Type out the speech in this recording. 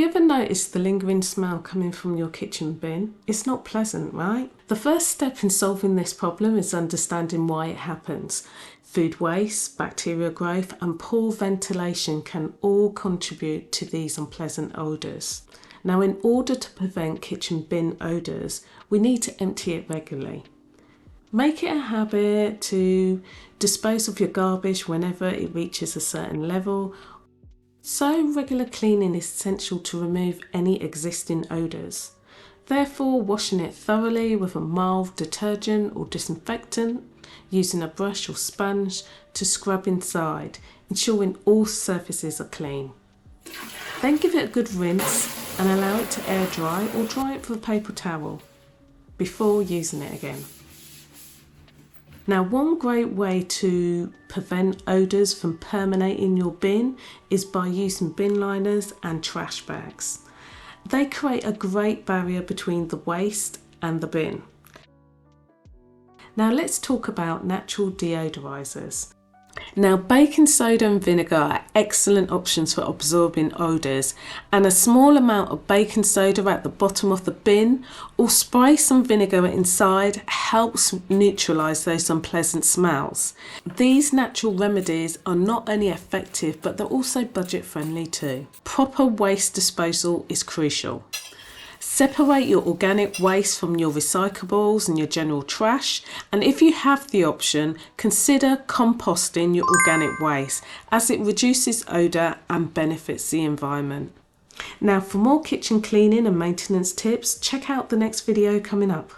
you ever noticed the lingering smell coming from your kitchen bin? It's not pleasant, right? The first step in solving this problem is understanding why it happens. Food waste, bacterial growth, and poor ventilation can all contribute to these unpleasant odours. Now, in order to prevent kitchen bin odours, we need to empty it regularly. Make it a habit to dispose of your garbage whenever it reaches a certain level. So regular cleaning is essential to remove any existing odours. Therefore, washing it thoroughly with a mild detergent or disinfectant, using a brush or sponge to scrub inside, ensuring all surfaces are clean. Then give it a good rinse and allow it to air dry or dry it with a paper towel before using it again. Now, one great way to prevent odours from permeating your bin is by using bin liners and trash bags. They create a great barrier between the waste and the bin. Now let's talk about natural deodorizers. Now, baking soda and vinegar are excellent options for absorbing odours, and a small amount of baking soda at the bottom of the bin or spray some vinegar inside helps neutralise those unpleasant smells. These natural remedies are not only effective but they're also budget friendly too. Proper waste disposal is crucial. Separate your organic waste from your recyclables and your general trash, and if you have the option, consider composting your organic waste as it reduces odour and benefits the environment. Now, for more kitchen cleaning and maintenance tips, check out the next video coming up.